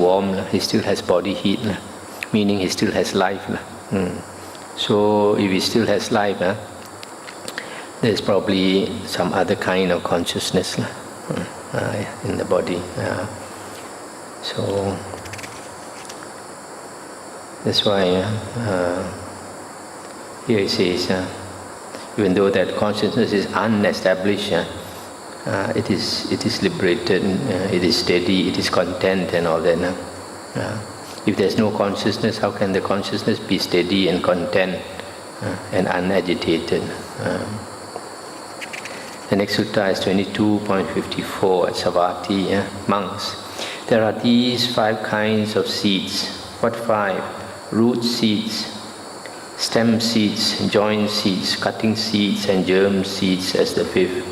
warm, he still has body heat, meaning he still has life. So if he still has life, there's probably some other kind of consciousness in the body. So that's why here it says, even though that consciousness is unestablished, it is liberated, it is steady, it is content and all that. If there's no consciousness, how can the consciousness be steady and content and unagitated? The next sutta is 22.54 at Savatthi. Monks, there are these 5 kinds of seeds. What 5? Root seeds, stem seeds, joint seeds, cutting seeds, and germ seeds as the 5th.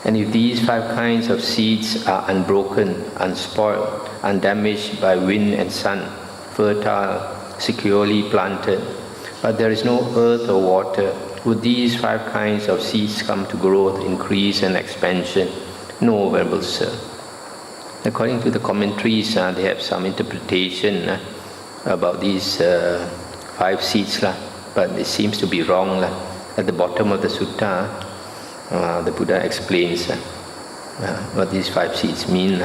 And if these 5 kinds of seeds are unbroken, unspoiled, undamaged by wind and sun, fertile, securely planted, but there is no earth or water, would these 5 kinds of seeds come to growth, increase and expansion? No, Venerable Sir. According to the commentaries, they have some interpretation about these 5 seeds, but it seems to be wrong. At the bottom of the sutta, the Buddha explains what these 5 seeds mean.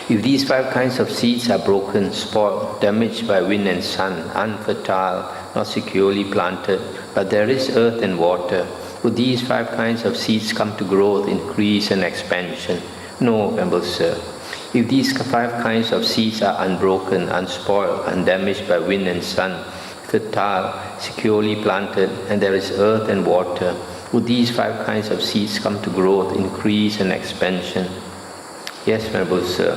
If these 5 kinds of seeds are broken, spoiled, damaged by wind and sun, unfertile, not securely planted, but there is earth and water, would these 5 kinds of seeds come to growth, increase and expansion? No, Venerable Sir. If these 5 kinds of seeds are unbroken, unspoiled, undamaged by wind and sun, fertile, securely planted, and there is earth and water, would these 5 kinds of seeds come to growth, increase and expansion? Yes, Venerable Sir.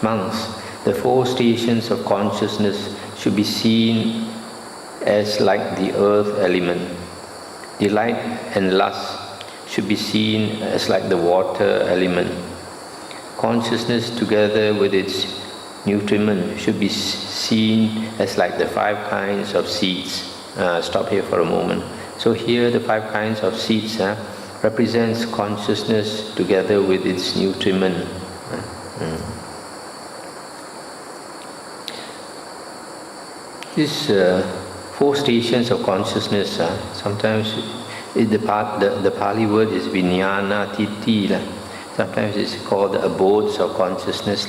Monks, the 4 stations of consciousness should be seen as like the earth element. Delight and lust should be seen as like the water element. Consciousness together with its nutriment should be seen as like the 5 kinds of seeds. Stop here for a moment. So here the 5 kinds of seeds represents consciousness together with its nutriment. These 4 stations of consciousness, sometimes the Pali word is vijnana titi. Sometimes it's called the abodes of consciousness.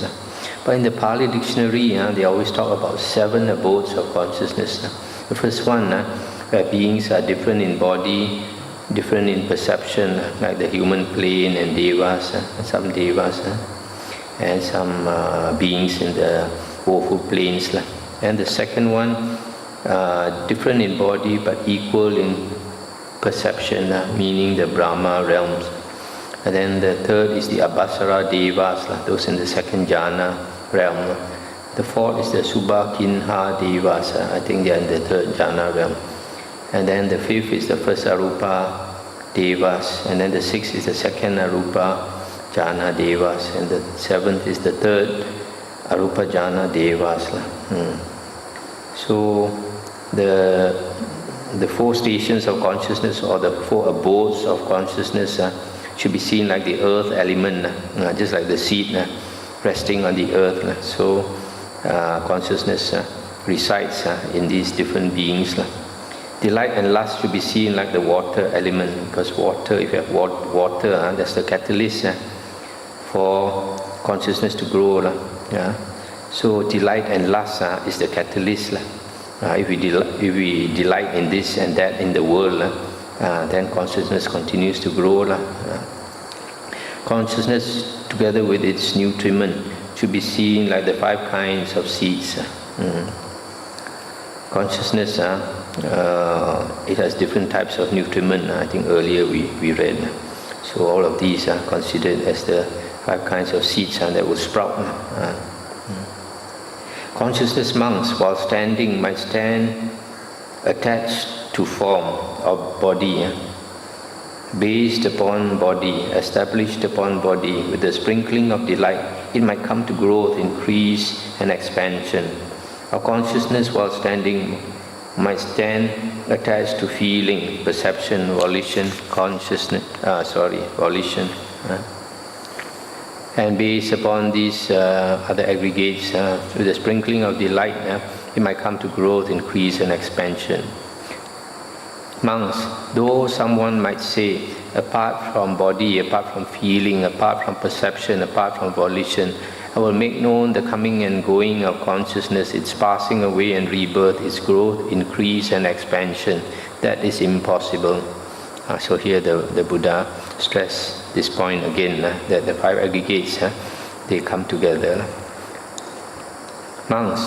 But in the Pali dictionary, they always talk about 7 abodes of consciousness. The first one, where beings are different in body, different in perception, like the human plane and devas, some devas, and some beings in the woeful planes. And the second one, different in body but equal in perception, meaning the Brahma realms. And then the third is the Abhasara Devas, those in the second jhana realm. The fourth is the Subhakinha Devas, I think they are in the third jhana realm. And then the fifth is the first Arupa Devas, and then the sixth is the second Arupa Jhana Devas, and the seventh is the third Arupa Jhana Devas. So the 4 stations of consciousness, or the 4 abodes of consciousness, should be seen like the earth element, just like the seed resting on the earth. So consciousness resides in these different beings. Delight and lust should be seen like the water element, because water, if you have water, that's the catalyst for consciousness to grow. So delight and lust is the catalyst. If we delight in this and that in the world, then consciousness continues to grow. Consciousness together with its nutriment should be seen like the 5 kinds of seeds. Consciousness, it has different types of nutriment. I think earlier we read. So all of these are considered as the 5 kinds of seeds that will sprout. Consciousness monks, while standing, might stand attached to form of body, based upon body, established upon body, with the sprinkling of delight. It might come to growth, increase and expansion. Our consciousness while standing might stand attached to feeling, perception, volition, consciousness, volition. And based upon these other aggregates, with the sprinkling of the light, it might come to growth, increase and expansion. Monks, though someone might say, apart from body, apart from feeling, apart from perception, apart from volition, I will make known the coming and going of consciousness, its passing away and rebirth, its growth, increase and expansion. That is impossible. So here the Buddha stressed this point again, that the 5 aggregates, they come together. Monks,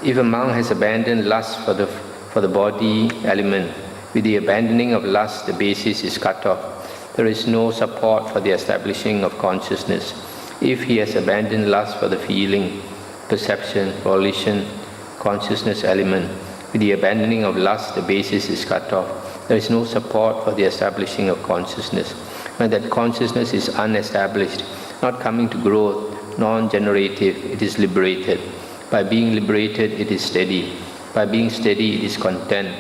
if a monk has abandoned lust for the body element, with the abandoning of lust, the basis is cut off. There is no support for the establishing of consciousness. If he has abandoned lust for the feeling, perception, volition, consciousness element, with the abandoning of lust, the basis is cut off. There is no support for the establishing of consciousness. When that consciousness is unestablished, not coming to growth, non-generative, it is liberated. By being liberated, it is steady. By being steady, it is content.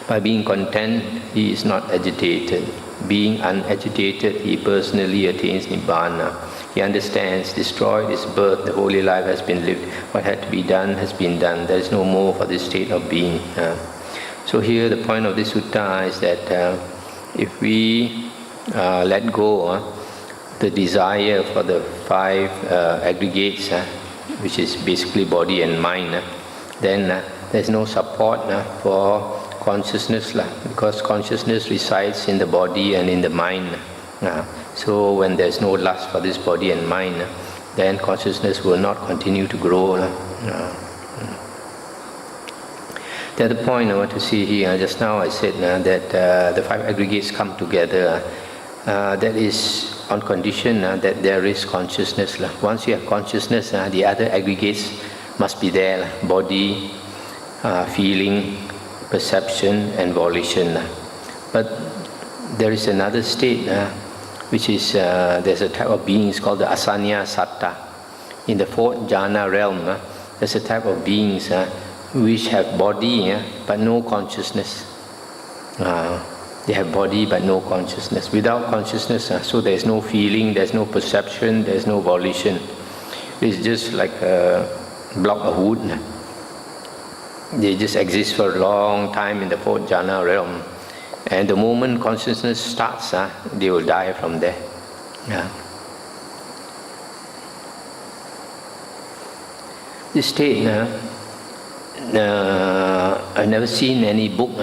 By being content, he is not agitated. Being unagitated, he personally attains Nibbana. He understands, destroyed is birth, the holy life has been lived. What had to be done has been done. There is no more for this state of being. So here the point of this sutta is that if we let go the desire for the 5 aggregates, which is basically body and mind, then there's no support for consciousness, because consciousness resides in the body and in the mind. So when there's no lust for this body and mind, then consciousness will not continue to grow. The other point I want to see here, just now I said that the 5 aggregates come together. That is on condition that there is consciousness. Once you have consciousness, the other aggregates must be there. Body, feeling, perception and volition. But there is another state which is, there's a type of beings called the asanya satta. In the 4th jhana realm, there's a type of beings which have body but no consciousness. They have body but no consciousness. Without consciousness, so there's no feeling, there's no perception, there's no volition. It's just like a block of wood. They just exist for a long time in the 4th jhana realm. And the moment consciousness starts, they will die from there. This state, I've never seen any book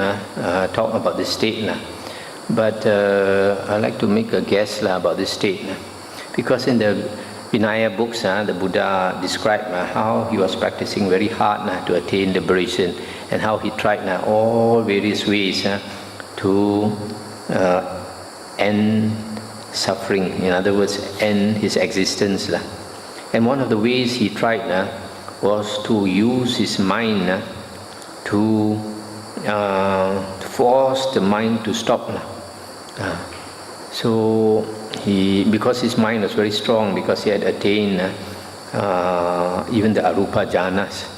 talk about this state, but I'd like to make a guess about this state. Because in the Vinaya books, the Buddha described how he was practicing very hard to attain liberation, and how he tried all various ways to end suffering, in other words, end his existence. And one of the ways he tried was to use his mind to force the mind to stop. So because his mind was very strong, because he had attained even the arupa jhanas,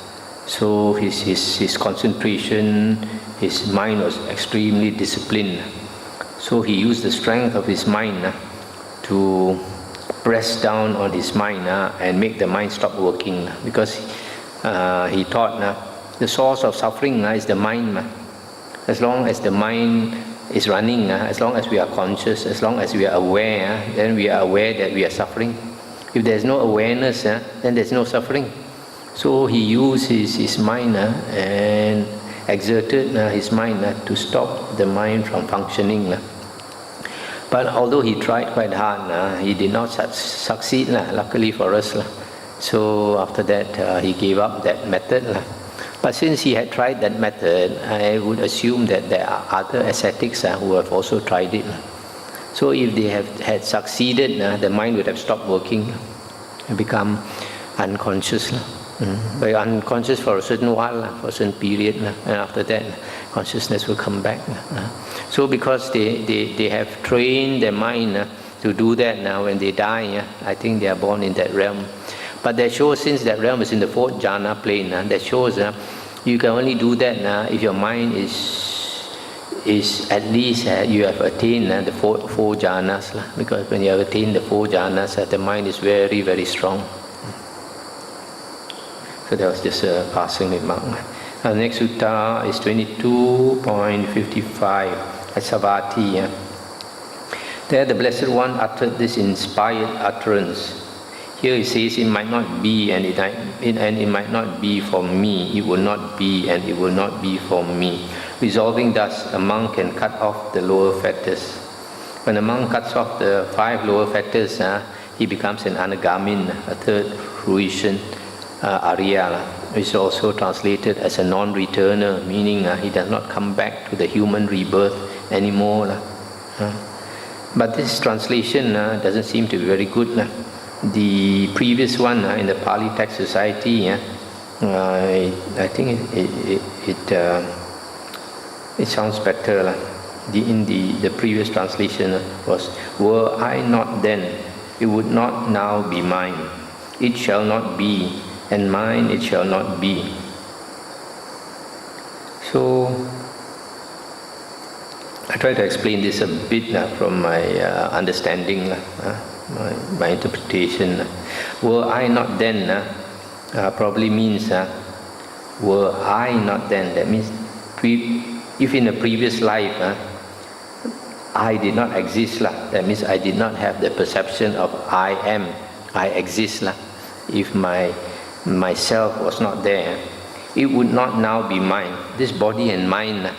so his concentration, his mind was extremely disciplined. So he used the strength of his mind to press down on his mind and make the mind stop working, because he thought the source of suffering is the mind. As long as the mind is running, as long as we are conscious, as long as we are aware, then we are aware that we are suffering. If there's no awareness, then there's no suffering. So he used his mind and exerted his mind to stop the mind from functioning. But although he tried quite hard, he did not succeed, luckily for us. So after that, he gave up that method. But since he had tried that method, I would assume that there are other ascetics who have also tried it. So if they had succeeded, the mind would have stopped working and become unconscious. But unconscious for a certain while, for a certain period, and after that consciousness will come back. So because they have trained their mind to do that now, when they die, I think they are born in that realm. But that shows, since that realm is in the 4th jhana plane, that shows you can only do that if your mind is at least you have attained the four jhanas, because when you have attained the four jhanas, the mind is very, very strong. So that was just a passing remark. The next sutta is 22.55 at Savatthi. There the Blessed One uttered this inspired utterance. Here he says, it might not be and it might not be for me, it will not be and it will not be for me. Resolving thus, a monk can cut off the lower fetters. When a monk cuts off the 5 lower fetters, he becomes an anagamin, a third fruition Arya, which is also translated as a non-returner, meaning he does not come back to the human rebirth anymore. But this translation doesn't seem to be very good. The previous one in the Pali Text Society, I think it sounds better. In the previous translation was, were I not then, it would not now be mine. It shall not be, and mine it shall not be. So I try to explain this a bit from my understanding, my interpretation. Were I not then probably means were I not then. That means if in a previous life I did not exist, that means I did not have the perception of I am, I exist. If myself was not there, it would not now be mine. This body and mind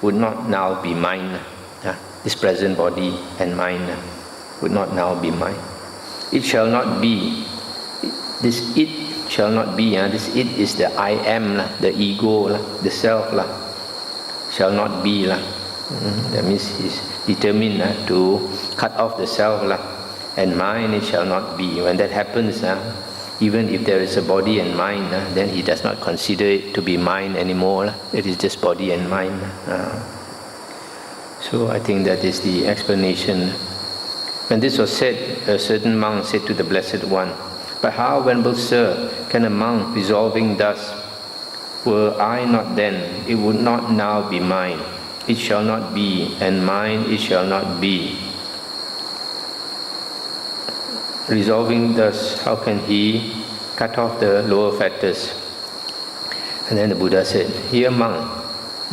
would not now be mine. This present body and mind would not now be mine. It shall not be. This it shall not be. This it is the I am, the ego, the self. Shall not be. That means he's determined to cut off the self, and mine it shall not be. When that happens, even if there is a body and mind, then he does not consider it to be mine anymore. It is just body and mind. So I think that is the explanation. When this was said, a certain monk said to the Blessed One, "But how, Venerable Sir, can a monk resolving thus, were I not then, it would not now be mine. It shall not be, and mine it shall not be." Resolving thus, how can he cut off the lower fetters? And then the Buddha said, "Here, monk,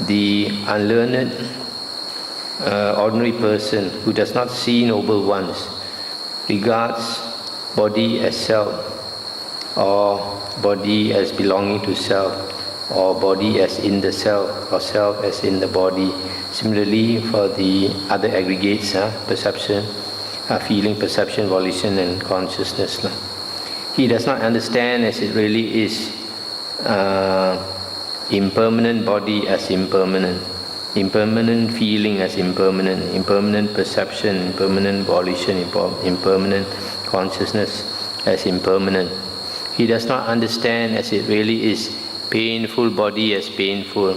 the unlearned ordinary person who does not see noble ones regards body as self, or body as belonging to self, or body as in the self, or self as in the body. Similarly, for the other aggregates, perception, feeling, perception, volition, and consciousness. He does not understand as it really is impermanent body as impermanent, impermanent feeling as impermanent, impermanent perception, impermanent volition, impermanent consciousness as impermanent. He does not understand as it really is painful body as painful,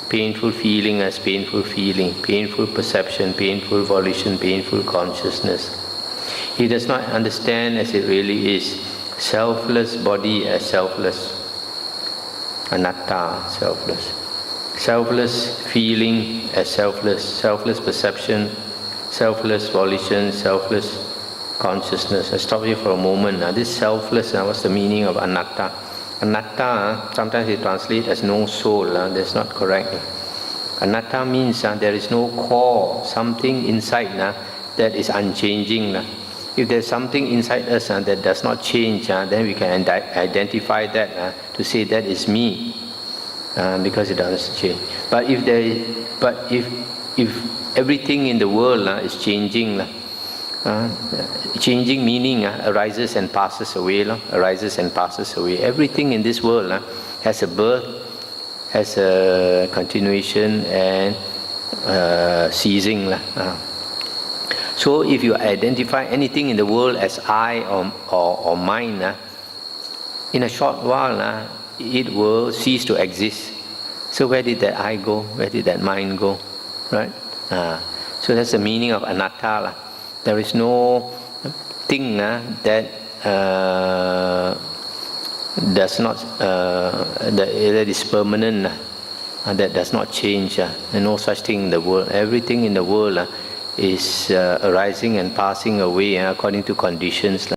painful feeling as painful feeling, painful perception, painful volition, painful consciousness. He does not understand as it really is selfless body as selfless, anatta, selfless, selfless feeling as selfless, selfless perception, selfless volition, selfless consciousness. I stop here for a moment. This selfless, what's the meaning of anatta? Anatta, sometimes it translates as no soul. That's not correct. Anatta means there is no core, something inside that is unchanging. If there's something inside us that does not change, then we can identify that to say that is me, because it doesn't change. But if everything in the world is changing, changing meaning arises and passes away, arises and passes away. Everything in this world has a birth, has a continuation, and ceasing. So if you identify anything in the world as I or mine, in a short while it will cease to exist. So where did that I go? Where did that mind go? Right? So that's the meaning of anatta. There is no thing that does not that is permanent. that does not change. There's no such thing in the world. Everything in the world is arising and passing away according to conditions.